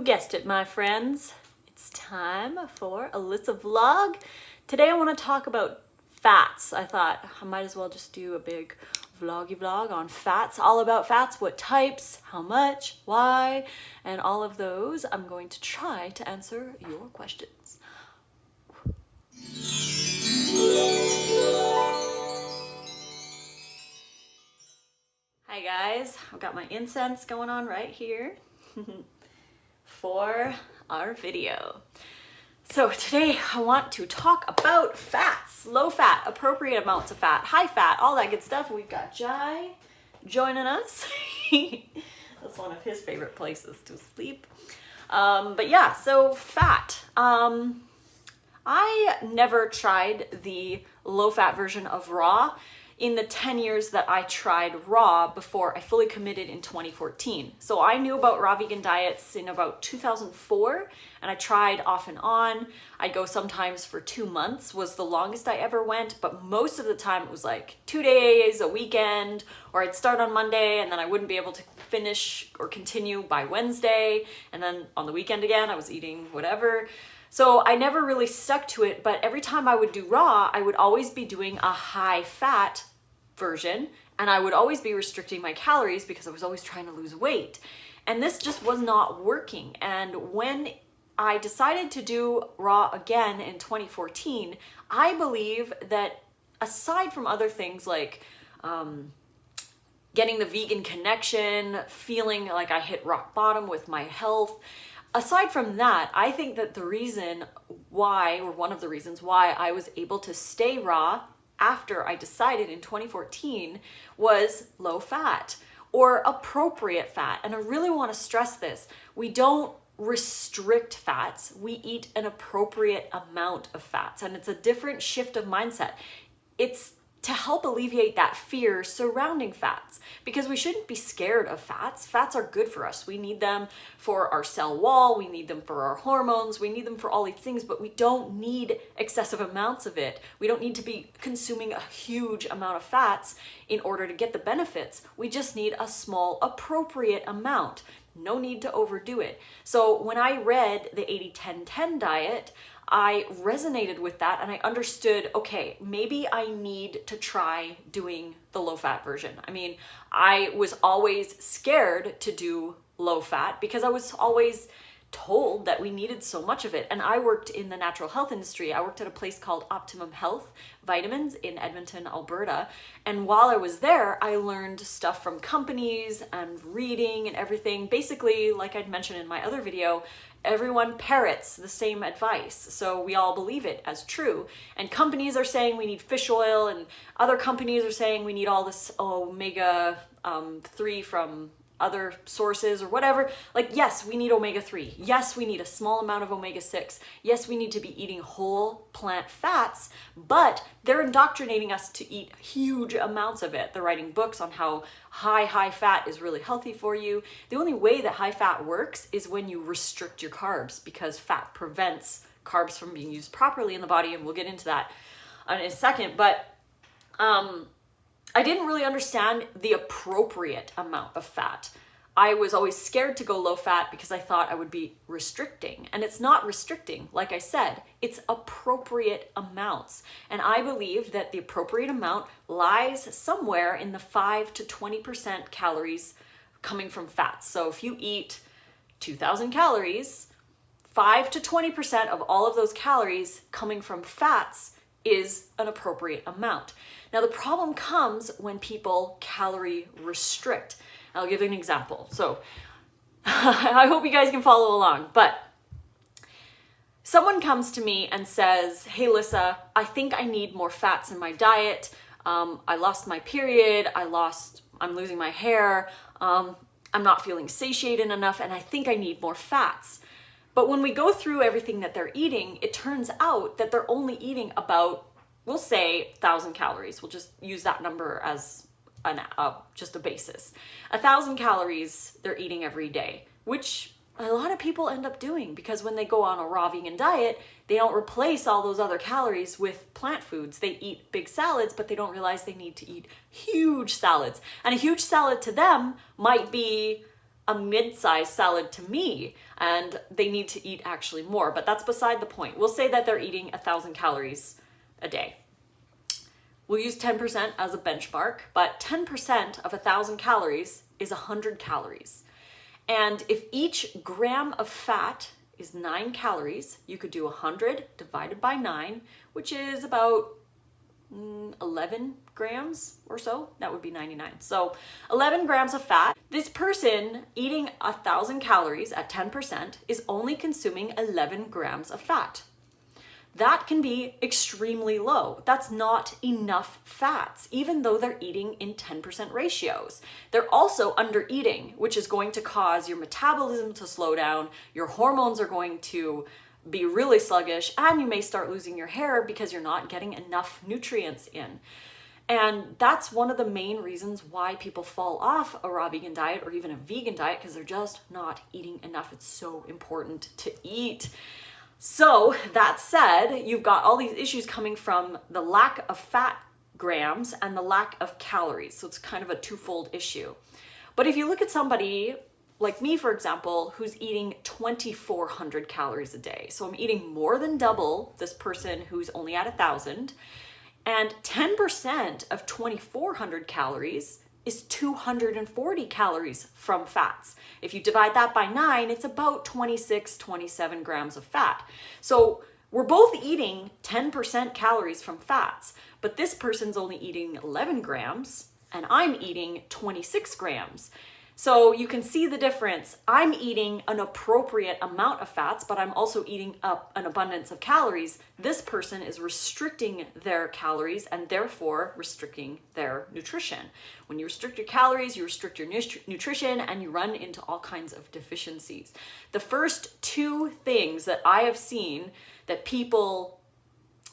guessed it, my friends. It's time for a Lissa vlog. Today I want to talk about fats. I thought I might as well just do a big vloggy vlog on fats, all about fats, what types, how much, why, and all of those. I'm going to try to answer your questions. Hi guys, I've got my incense going on right here for our video. So today I want to talk about fats, low fat, appropriate amounts of fat, high fat, all that good stuff. We've got Jai joining us. That's one of his favorite places to sleep. But yeah, so fat. I never tried the low fat version of raw in the 10 years that I tried raw before I fully committed in 2014. So I knew about raw vegan diets in about 2004, and I tried off and on. I'd go sometimes for 2 months was the longest I ever went, but most of the time it was like 2 days, a weekend, or I'd start on Monday and then I wouldn't be able to finish or continue by Wednesday, and then on the weekend again I was eating whatever. So I never really stuck to it, but every time I would do raw, I would always be doing a high fat version, and I would always be restricting my calories because I was always trying to lose weight. And this just was not working. And when I decided to do raw again in 2014, I believe that aside from other things like getting the vegan connection, feeling like I hit rock bottom with my health, aside from that, I think that the reason why, or one of the reasons why I was able to stay raw after I decided in 2014 was low fat or appropriate fat. And I really want to stress this. We don't restrict fats. We eat an appropriate amount of fats. And it's a different shift of mindset. It's to help alleviate that fear surrounding fats, because we shouldn't be scared of fats. Fats are good for us. We need them for our cell wall, we need them for our hormones, we need them for all these things, but we don't need excessive amounts of it. We don't need to be consuming a huge amount of fats in order to get the benefits. We just need a small, appropriate amount. No need to overdo it. So when I read the 80-10-10 diet, I resonated with that and I understood, okay, maybe I need to try doing the low fat version. I mean, I was always scared to do low fat because I was always told that we needed so much of it. And I worked in the natural health industry. I worked at a place called Optimum Health Vitamins in Edmonton, Alberta. And while I was there, I learned stuff from companies and reading and everything. Basically, like I'd mentioned in my other video, everyone parrots the same advice. So we all believe it as true. And companies are saying we need fish oil, and other companies are saying we need all this omega-3 from other sources or whatever. Like, yes, we need omega-3. Yes, we need a small amount of omega-6. Yes, we need to be eating whole plant fats, but they're indoctrinating us to eat huge amounts of it. They're writing books on how high fat is really healthy for you. The only way that high fat works is when you restrict your carbs, because fat prevents carbs from being used properly in the body, and we'll get into that in a second. But I didn't really understand the appropriate amount of fat. I was always scared to go low fat because I thought I would be restricting. And it's not restricting, like I said, it's appropriate amounts. And I believe that the appropriate amount lies somewhere in the 5 to 20% calories coming from fats. So if you eat 2,000 calories, 5 to 20% of all of those calories coming from fats is an appropriate amount. Now the problem comes when people calorie restrict. I'll give you an example. So I hope you guys can follow along, but someone comes to me and says, hey Lissa, I think I need more fats in my diet. I lost my period, I'm losing my hair, I'm not feeling satiated enough, and I think I need more fats. But when we go through everything that they're eating, it turns out that they're only eating about, we'll say 1,000 calories. We'll just use that number as just a basis. 1,000 calories they're eating every day, which a lot of people end up doing, because when they go on a raw vegan diet, they don't replace all those other calories with plant foods. They eat big salads, but they don't realize they need to eat huge salads. And a huge salad to them might be a mid-sized salad to me, and they need to eat actually more, but that's beside the point. We'll say that they're eating 1,000 calories a day. We'll use 10% as a benchmark, but 10% of 1,000 calories is 100 calories. And if each gram of fat is 9 calories, you could do 100 divided by 9, which is about 11 grams or so. That would be 99. So 11 grams of fat. This person eating 1,000 calories at 10% is only consuming 11 grams of fat. That can be extremely low. That's not enough fats, even though they're eating in 10% ratios. They're also under eating, which is going to cause your metabolism to slow down, your hormones are going to be really sluggish, and you may start losing your hair because you're not getting enough nutrients in. And that's one of the main reasons why people fall off a raw vegan diet or even a vegan diet, because they're just not eating enough. It's so important to eat. So that said, you've got all these issues coming from the lack of fat grams and the lack of calories. So it's kind of a twofold issue. But if you look at somebody like me, for example, who's eating 2,400 calories a day. So I'm eating more than double this person who's only at 1,000. And 10% of 2,400 calories is 240 calories from fats. If you divide that by 9, it's about 26, 27 grams of fat. So we're both eating 10% calories from fats, but this person's only eating 11 grams and I'm eating 26 grams. So you can see the difference. I'm eating an appropriate amount of fats, but I'm also eating up an abundance of calories. This person is restricting their calories and therefore restricting their nutrition. When you restrict your calories, you restrict your nutrition, and you run into all kinds of deficiencies. The first two things that I have seen that people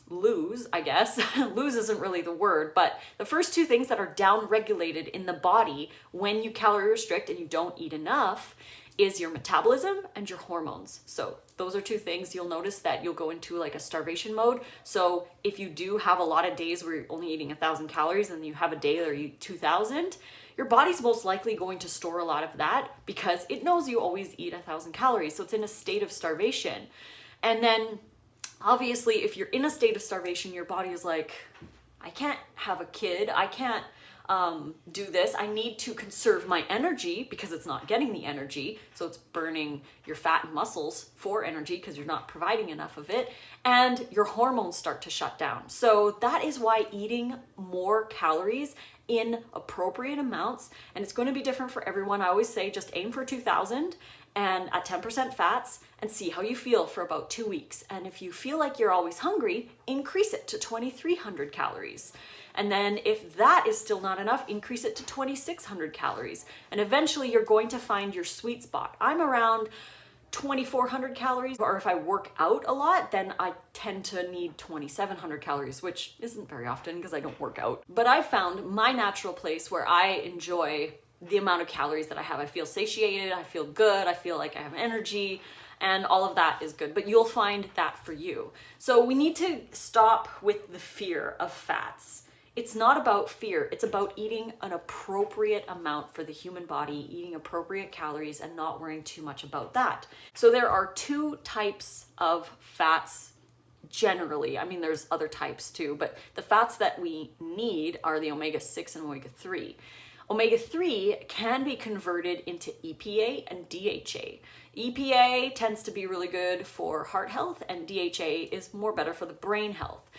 lose, I guess, lose isn't really the word, but the first two things that are down-regulated in the body when you calorie restrict and you don't eat enough is your metabolism and your hormones. So those are two things. You'll notice that you'll go into like a starvation mode. So if you do have a lot of days where you're only eating 1,000 calories and you have a day where you eat 2,000, your body's most likely going to store a lot of that because it knows you always eat 1,000 calories. So it's in a state of starvation. And then obviously, if you're in a state of starvation, your body is like, I can't have a kid. I can't do this. I need to conserve my energy because it's not getting the energy. So it's burning your fat and muscles for energy because you're not providing enough of it. And your hormones start to shut down. So that is why eating more calories in appropriate amounts, and it's going to be different for everyone. I always say just aim for 2,000 and at 10% fats and see how you feel for about 2 weeks. And if you feel like you're always hungry, increase it to 2,300 calories. And then if that is still not enough, increase it to 2,600 calories. And eventually you're going to find your sweet spot. I'm around 2,400 calories, or if I work out a lot, then I tend to need 2,700 calories, which isn't very often because I don't work out. But I found my natural place where I enjoy the amount of calories that I have. I feel satiated, I feel good, I feel like I have energy, and all of that is good. But you'll find that for you. So we need to stop with the fear of fats. It's not about fear, it's about eating an appropriate amount for the human body, eating appropriate calories and not worrying too much about that. So there are two types of fats generally. I mean, there's other types too, but the fats that we need are the omega-6 and omega-3. Omega-3 can be converted into EPA and DHA. EPA tends to be really good for heart health, and DHA is more better for the brain health.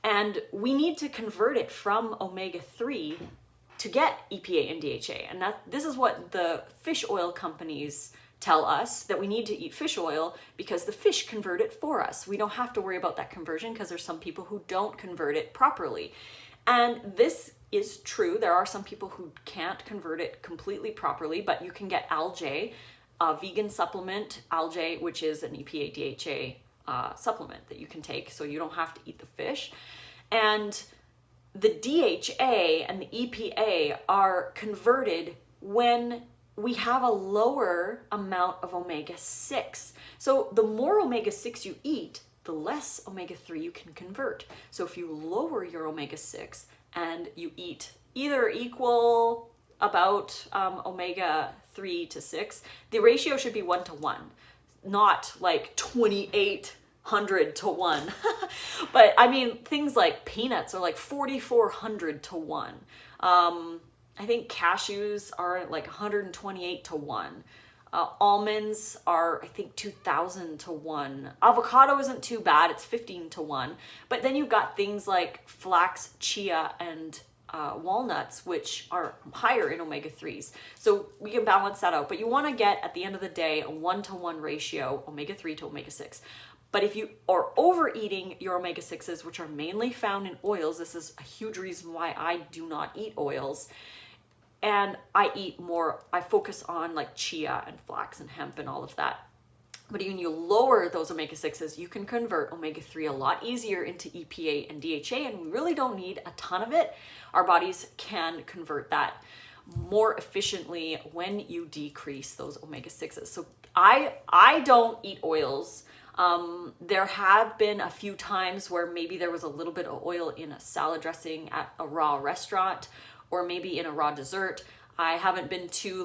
And we need to convert it from omega-3 to get EPA and DHA. And this is what the fish oil companies tell us, that we need to eat fish oil because the fish convert it for us. We don't have to worry about that conversion because there's some people who don't convert it properly. And this is true. There are some people who can't convert it completely properly, but you can get algae, a vegan supplement, algae, which is an EPA, DHA supplement that you can take, so you don't have to eat the fish. And the DHA and the EPA are converted when we have a lower amount of omega-6. So the more omega-6 you eat, the less omega-3 you can convert. So if you lower your omega-6 and you eat either equal about omega-3 3 to 6, the ratio should be 1 to 1, not like 2,800 to 1. But I mean, things like peanuts are like 4,400 to 1. I think cashews are like 128 to 1. Almonds are, I think, 2,000 to 1. Avocado isn't too bad, it's 15 to 1. But then you've got things like flax, chia, and walnuts, which are higher in omega-3s. So we can balance that out. But you want to get, at the end of the day, a 1 to 1 ratio, omega-3 to omega-6. But if you are overeating your omega-6s, which are mainly found in oils, this is a huge reason why I do not eat oils. And I focus on like chia and flax and hemp and all of that. But even you lower those omega-6s, you can convert omega-3 a lot easier into EPA and DHA, and we really don't need a ton of it. Our bodies can convert that more efficiently when you decrease those omega-6s. So I don't eat oils. There have been a few times where maybe there was a little bit of oil in a salad dressing at a raw restaurant, or maybe in a raw dessert. I haven't been too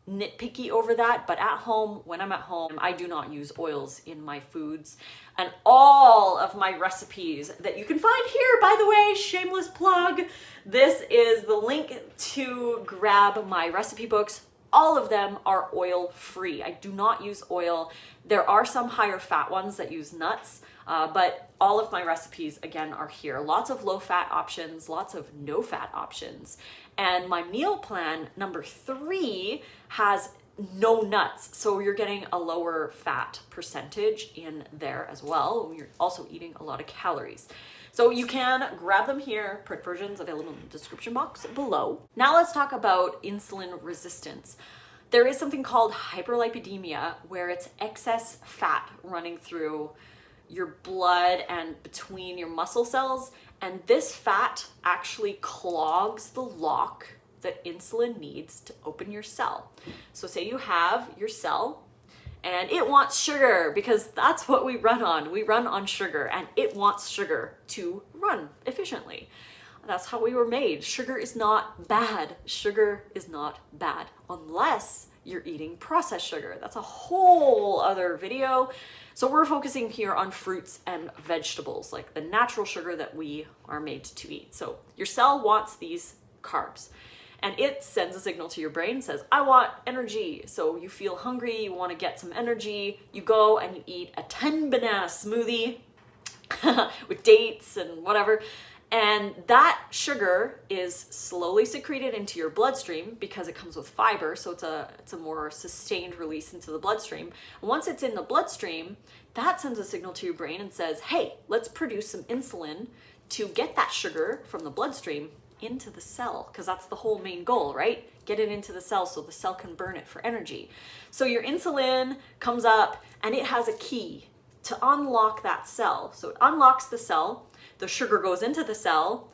nitpicky over that, but at home, when I'm at home, I do not use oils in my foods. And all of my recipes that you can find here, by the way, shameless plug, this is the link to grab my recipe books. All of them are oil free. I do not use oil. There are some higher fat ones that use nuts, but all of my recipes, again, are here. Lots of low fat options, lots of no fat options. And my meal plan number 3 has no nuts. So you're getting a lower fat percentage in there as well. You're also eating a lot of calories. So you can grab them here, print versions available in the description box below. Now let's talk about insulin resistance. There is something called hyperlipidemia, where it's excess fat running through your blood and between your muscle cells. And this fat actually clogs the lock that insulin needs to open your cell. So say you have your cell and it wants sugar, because that's what we run on. We run on sugar, and it wants sugar to run efficiently. That's how we were made. Sugar is not bad. Sugar is not bad unless you're eating processed sugar. That's a whole other video. So we're focusing here on fruits and vegetables, like the natural sugar that we are made to eat. So your cell wants these carbs, and it sends a signal to your brain, says, I want energy. So you feel hungry, you want to get some energy. You go and you eat a 10 banana smoothie with dates and whatever. And that sugar is slowly secreted into your bloodstream because it comes with fiber. So it's a more sustained release into the bloodstream. And once it's in the bloodstream, that sends a signal to your brain and says, hey, let's produce some insulin to get that sugar from the bloodstream into the cell, because that's the whole main goal, right? Get it into the cell so the cell can burn it for energy. So your insulin comes up and it has a key to unlock that cell. So it unlocks the cell, the sugar goes into the cell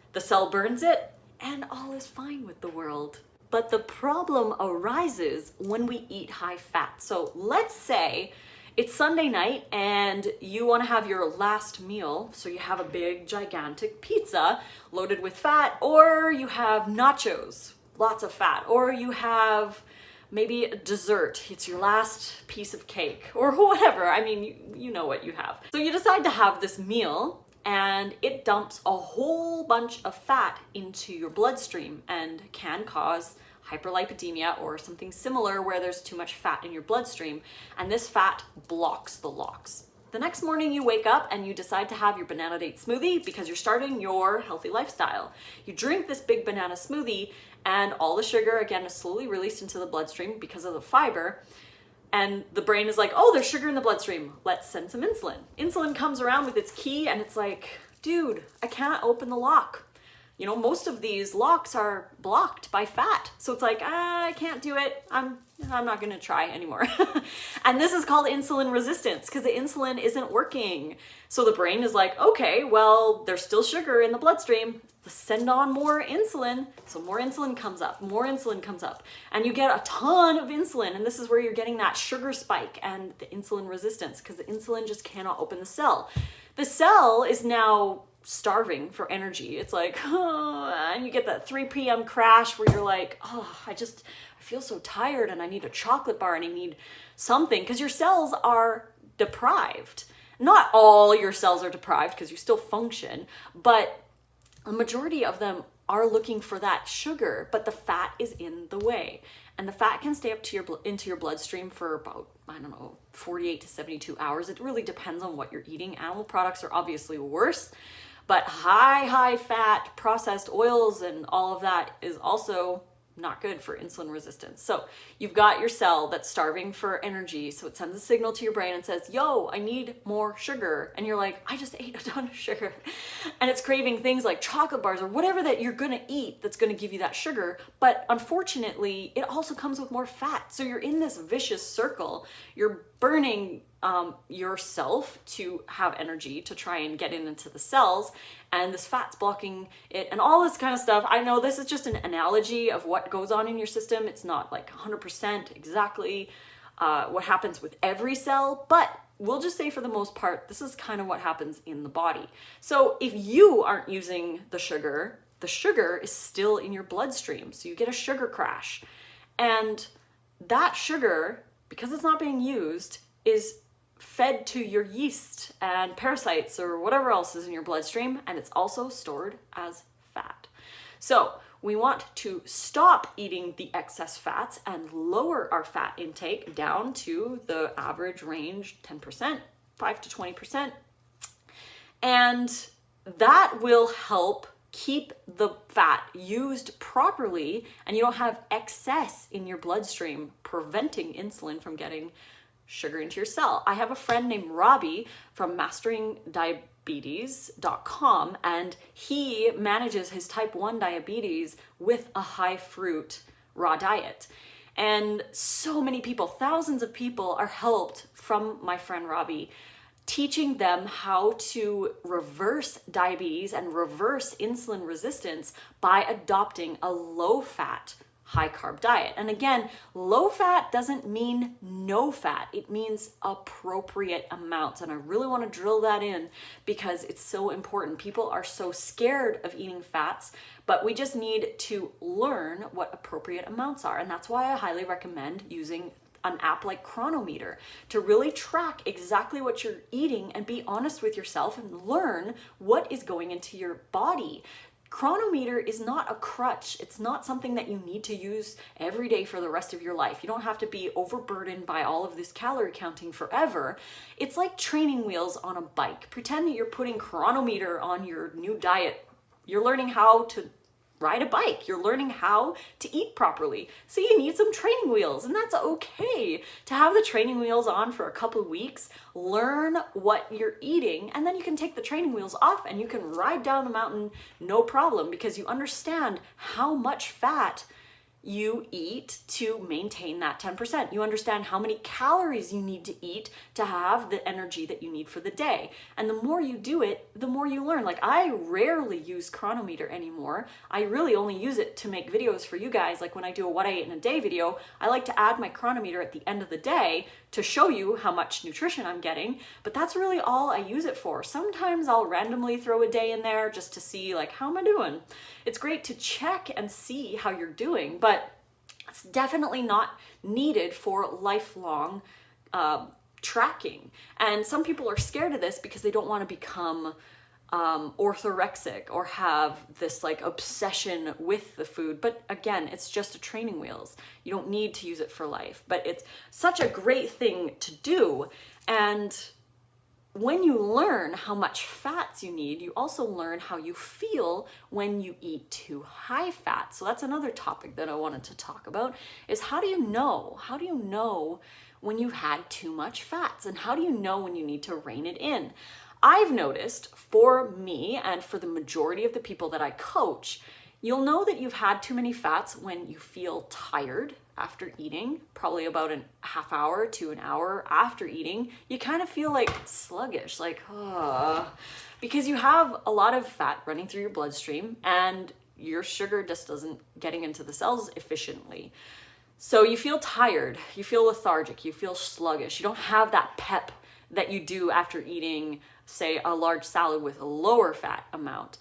burns it, and all is fine with the world. But the problem arises when we eat high fat. So let's say it's Sunday night and you want to have your last meal. So you have a big, gigantic pizza loaded with fat, or you have nachos, lots of fat, or you have maybe a dessert. It's your last piece of cake or whatever. I mean, you know what you have. So you decide to have this meal, and it dumps a whole bunch of fat into your bloodstream and can cause hyperlipidemia or something similar, where there's too much fat in your bloodstream, and this fat blocks the locks. The next morning you wake up and you decide to have your banana date smoothie because you're starting your healthy lifestyle. You drink this big banana smoothie, and all the sugar again is slowly released into the bloodstream because of the fiber. And the brain is like, oh, there's sugar in the bloodstream. Let's send some insulin. Insulin comes around with its key and it's like, dude, I can't open the lock. You know, most of these locks are blocked by fat. So it's like, I can't do it. I'm not gonna try anymore. And this is called insulin resistance, because the insulin isn't working. So the brain is like, okay, well, there's still sugar in the bloodstream. Let's send on more insulin. So more insulin comes up, and you get a ton of insulin. And this is where you're getting that sugar spike and the insulin resistance, because the insulin just cannot open the cell. The cell is now starving for energy. It's like, oh, and you get that 3 p.m. crash where you're like, oh, I feel so tired and I need a chocolate bar and I need something, because your cells are deprived. Not all your cells are deprived because you still function, but a majority of them are looking for that sugar, but the fat is in the way. And the fat can stay up to into your bloodstream for about, 48 to 72 hours. It really depends on what you're eating. Animal products are obviously worse, but high fat processed oils and all of that is also not good for insulin resistance. So you've got your cell that's starving for energy. So it sends a signal to your brain and says, yo, I need more sugar. And you're like, I just ate a ton of sugar. And it's craving things like chocolate bars or whatever that you're going to eat that's going to give you that sugar. But unfortunately, it also comes with more fat. So you're in this vicious circle. You're burning yourself to have energy to try and get into the cells, and this fat's blocking it and all this kind of stuff. I know this is just an analogy of what goes on in your system. It's not like 100% exactly what happens with every cell, but we'll just say for the most part, this is kind of what happens in the body. So if you aren't using the sugar is still in your bloodstream. So you get a sugar crash, and that sugar, because it's not being used, is fed to your yeast and parasites or whatever else is in your bloodstream, and it's also stored as fat. So we want to stop eating the excess fats and lower our fat intake down to the average range, 10%, 5 to 20%. And that will help keep the fat used properly, and you don't have excess in your bloodstream, preventing insulin from getting sugar into your cell. I have a friend named Robbie from masteringdiabetes.com, and he manages his type 1 diabetes with a high fruit raw diet. And so many people, thousands of people, are helped from my friend Robbie, teaching them how to reverse diabetes and reverse insulin resistance by adopting a low-fat, high-carb diet. And again, low-fat doesn't mean no fat. It means appropriate amounts. And I really want to drill that in because it's so important. People are so scared of eating fats, but we just need to learn what appropriate amounts are. And that's why I highly recommend using an app like Chronometer to really track exactly what you're eating and be honest with yourself and learn what is going into your body. Chronometer is not a crutch. It's not something that you need to use every day for the rest of your life. You don't have to be overburdened by all of this calorie counting forever. It's like training wheels on a bike. Pretend that you're putting Chronometer on your new diet. You're learning how to ride a bike. You're learning how to eat properly. So you need some training wheels, and that's okay to have the training wheels on for a couple of weeks, learn what you're eating, and then you can take the training wheels off and you can ride down the mountain no problem, because you understand how much fat you eat to maintain that 10%. You understand how many calories you need to eat to have the energy that you need for the day. And the more you do it, the more you learn. Like, I rarely use Chronometer anymore. I really only use it to make videos for you guys. Like when I do a what I ate in a day video, I like to add my Chronometer at the end of the day to show you how much nutrition I'm getting, but that's really all I use it for. Sometimes I'll randomly throw a day in there just to see, like, how am I doing? It's great to check and see how you're doing, but it's definitely not needed for lifelong tracking. And some people are scared of this because they don't want to become orthorexic or have this like obsession with the food. But again, it's just a training wheels. You don't need to use it for life, but it's such a great thing to do. And when you learn how much fats you need, you also learn how you feel when you eat too high fat. So that's another topic that I wanted to talk about, is how do you know? How do you know when you've had too much fats? And how do you know when you need to rein it in? I've noticed, for me and for the majority of the people that I coach, you'll know that you've had too many fats when you feel tired after eating, probably about a half hour to an hour after eating. You kind of feel like sluggish, like, because you have a lot of fat running through your bloodstream and your sugar just isn't getting into the cells efficiently. So you feel tired, you feel lethargic, you feel sluggish, you don't have that pep that you do after eating, say, a large salad with a lower fat amount.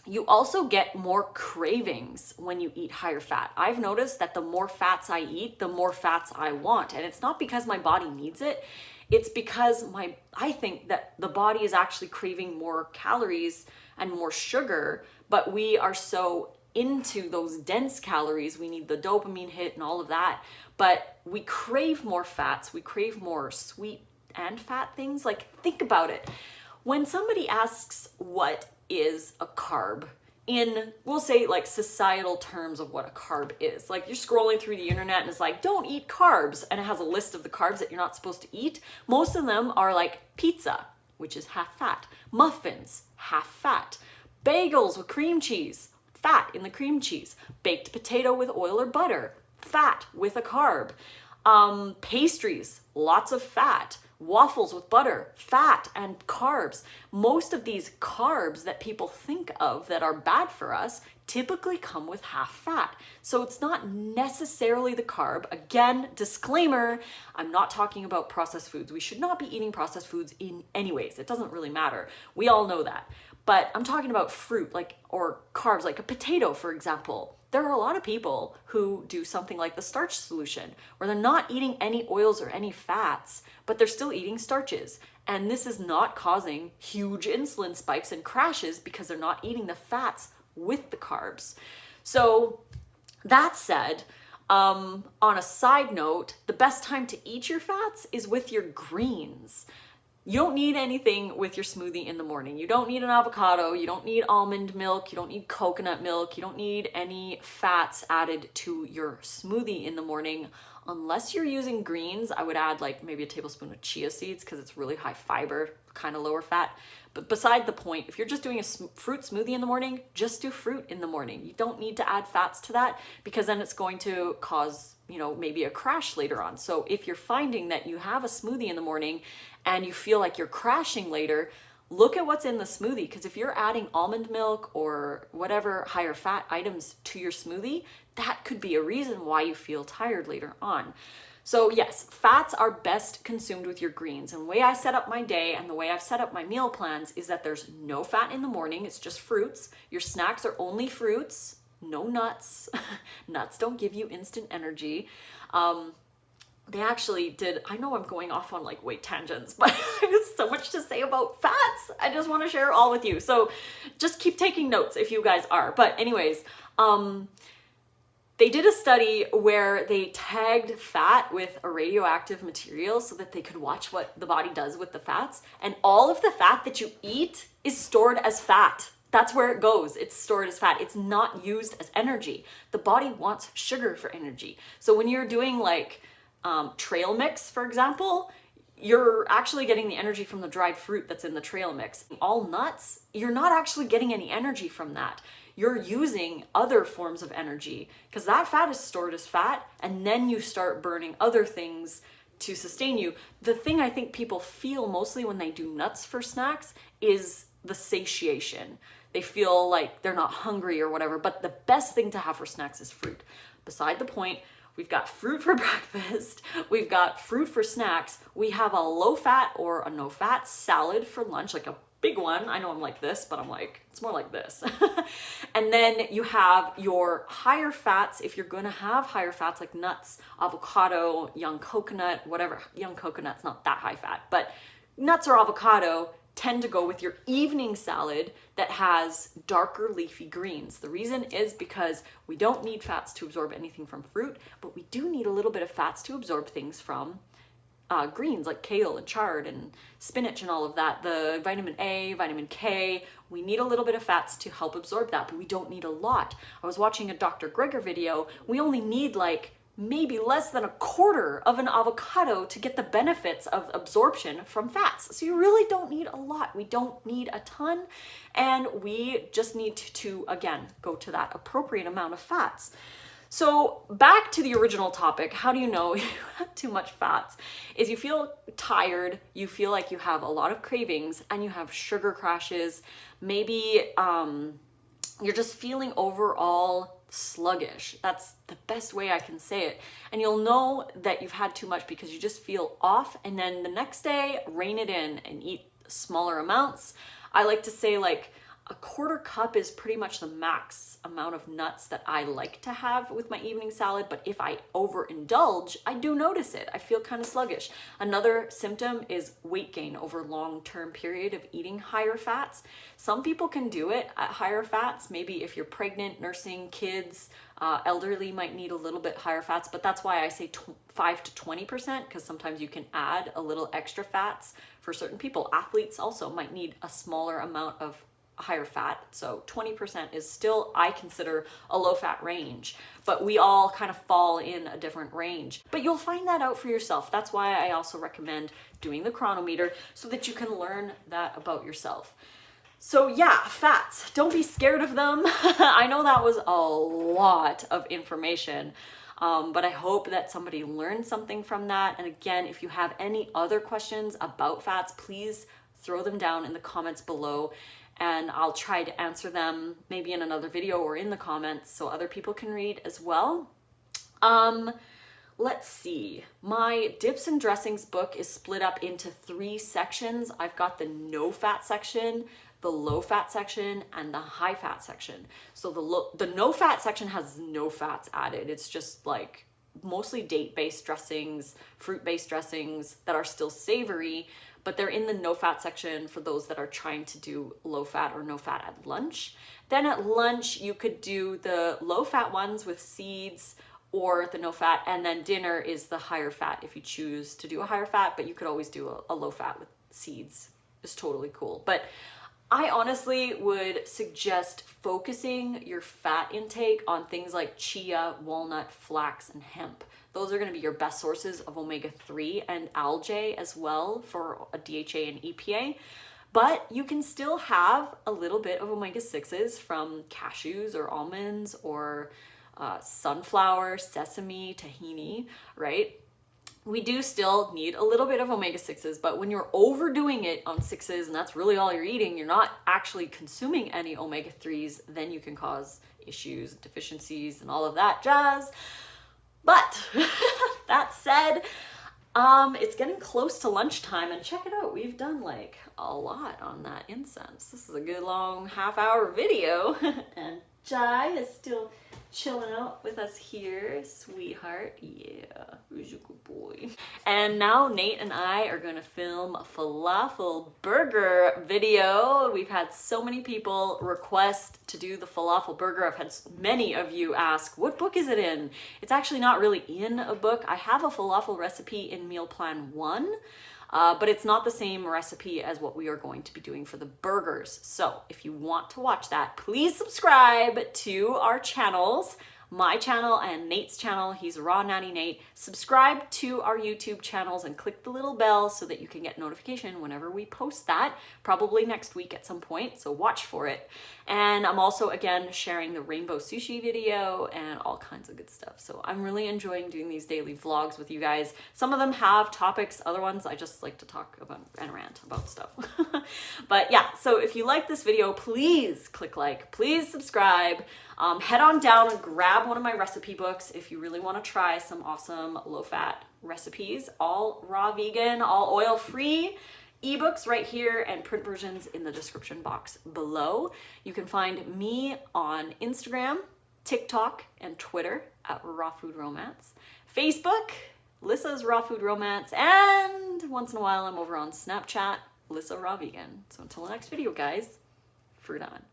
You also get more cravings when you eat higher fat. I've noticed that the more fats I eat, the more fats I want. And it's not because my body needs it. It's because I think that the body is actually craving more calories and more sugar, but we are so into those dense calories. We need the dopamine hit and all of that. But we crave more fats. We crave more sweet and fat things. Like, think about it. When somebody asks what is a carb, in, we'll say, like, societal terms of what a carb is. Like, you're scrolling through the internet and it's like, don't eat carbs, and it has a list of the carbs that you're not supposed to eat. Most of them are like pizza, which is half fat, muffins, half fat, bagels with cream cheese, fat in the cream cheese, baked potato with oil or butter, fat with a carb, pastries, lots of fat, waffles with butter, fat and carbs. Most of these carbs that people think of that are bad for us typically come with half fat. So it's not necessarily the carb. Again, disclaimer, I'm not talking about processed foods. We should not be eating processed foods in any ways. It doesn't really matter. We all know that. But I'm talking about fruit, like, or carbs, like a potato, for example. There are a lot of people who do something like the starch solution, where they're not eating any oils or any fats, but they're still eating starches. And this is not causing huge insulin spikes and crashes because they're not eating the fats with the carbs. So that said, on a side note, the best time to eat your fats is with your greens. You don't need anything with your smoothie in the morning. You don't need an avocado. You don't need almond milk. You don't need coconut milk. You don't need any fats added to your smoothie in the morning. Unless you're using greens, I would add like maybe a tablespoon of chia seeds because it's really high fiber, kind of lower fat. But beside the point, if you're just doing a fruit smoothie in the morning, just do fruit in the morning. You don't need to add fats to that because then it's going to cause, maybe a crash later on. So if you're finding that you have a smoothie in the morning and you feel like you're crashing later, look at what's in the smoothie, because if you're adding almond milk or whatever higher fat items to your smoothie, that could be a reason why you feel tired later on. So yes, fats are best consumed with your greens. And the way I set up my day and the way I've set up my meal plans is that there's no fat in the morning. It's just fruits. Your snacks are only fruits, no nuts. Nuts don't give you instant energy. They actually did, I know I'm going off on like weight tangents, but there's so much to say about fats. I just want to share it all with you. So just keep taking notes if you guys are. But anyways, they did a study where they tagged fat with a radioactive material so that they could watch what the body does with the fats. And all of the fat that you eat is stored as fat. That's where it goes. It's stored as fat. It's not used as energy. The body wants sugar for energy. So when you're doing like trail mix, for example, you're actually getting the energy from the dried fruit that's in the trail mix. All nuts, you're not actually getting any energy from that. You're using other forms of energy because that fat is stored as fat, and then you start burning other things to sustain you. The thing I think people feel mostly when they do nuts for snacks is the satiation. They feel like they're not hungry or whatever, but the best thing to have for snacks is fruit. Beside the point, we've got fruit for breakfast, we've got fruit for snacks, we have a low-fat or a no-fat salad for lunch, like a big one. I know I'm like this, but I'm like, it's more like this. And then you have your higher fats, if you're gonna have higher fats like nuts, avocado, young coconut, whatever. Young coconut's not that high fat, but nuts or avocado tend to go with your evening salad that has darker leafy greens. The reason is because we don't need fats to absorb anything from fruit, but we do need a little bit of fats to absorb things from greens like kale and chard and spinach and all of that. The vitamin A, vitamin K, we need a little bit of fats to help absorb that, but we don't need a lot. I was watching a Dr. Greger video. We only need like maybe less than a quarter of an avocado to get the benefits of absorption from fats. So you really don't need a lot. We don't need a ton, and we just need to again, go to that appropriate amount of fats. So back to the original topic, how do you know you have too much fats? Is you feel tired, you feel like you have a lot of cravings, and you have sugar crashes. Maybe you're just feeling overall sluggish. That's the best way I can say it. And you'll know that you've had too much because you just feel off, and then the next day rein it in and eat smaller amounts. I like to say like a quarter cup is pretty much the max amount of nuts that I like to have with my evening salad, but if I overindulge, I do notice it. I feel kind of sluggish. Another symptom is weight gain over long-term period of eating higher fats. Some people can do it at higher fats. Maybe if you're pregnant, nursing, kids, elderly might need a little bit higher fats, but that's why I say 5 to 20%, because sometimes you can add a little extra fats for certain people. Athletes also might need a smaller amount of higher fat, so 20% is still, I consider, a low fat range, but we all kind of fall in a different range. But you'll find that out for yourself. That's why I also recommend doing the chronometer, so that you can learn that about yourself. So yeah, fats, don't be scared of them. I know that was a lot of information, but I hope that somebody learned something from that. And again, if you have any other questions about fats, please throw them down in the comments below, and I'll try to answer them maybe in another video or in the comments so other people can read as well. Let's see. My dips and dressings book is split up into 3 sections. I've got the no fat section, the low fat section, and the high fat section. So the no fat section has no fats added. It's just like mostly date-based dressings, fruit-based dressings that are still savory, but they're in the no fat section for those that are trying to do low fat or no fat at lunch. Then at lunch, you could do the low fat ones with seeds or the no fat, and then dinner is the higher fat if you choose to do a higher fat, but you could always do a low fat with seeds. It's totally cool. But I honestly would suggest focusing your fat intake on things like chia, walnut, flax, and hemp. Those are going to be your best sources of omega-3 and algae as well for a DHA and EPA. But you can still have a little bit of omega-6s from cashews or almonds or sunflower, sesame, tahini, right? We do still need a little bit of omega-6s, but when you're overdoing it on 6s and that's really all you're eating, you're not actually consuming any omega-3s, then you can cause issues, deficiencies, and all of that jazz. But that said, it's getting close to lunchtime, and check it out, we've done like a lot on that incense. This is a good long half-hour video, and Jai is still chilling out with us here, sweetheart. Yeah, who's your good boy? And now Nate and I are gonna film a falafel burger video. We've had so many people request to do the falafel burger. I've had many of you ask, what book is it in? It's actually not really in a book. I have a falafel recipe in Meal Plan 1, but it's not the same recipe as what we are going to be doing for the burgers. So if you want to watch that, please subscribe to our channels, my channel and Nate's channel. He's Raw Natty Nate. Subscribe to our YouTube channels and click the little bell so that you can get notification whenever we post that, probably next week at some point, so watch for it. And I'm also, again, sharing the rainbow sushi video and all kinds of good stuff. So I'm really enjoying doing these daily vlogs with you guys. Some of them have topics, other ones I just like to talk about and rant about stuff. But yeah, so if you like this video, please click like, please subscribe. Head on down and grab one of my recipe books if you really want to try some awesome low-fat recipes, all raw vegan, all oil-free. Ebooks right here and print versions in the description box below. You can find me on Instagram, TikTok, and Twitter at Raw Food Romance. Facebook, Lissa's Raw Food Romance, and once in a while I'm over on Snapchat, Lissa Raw Vegan. So until the next video, guys, fruit on.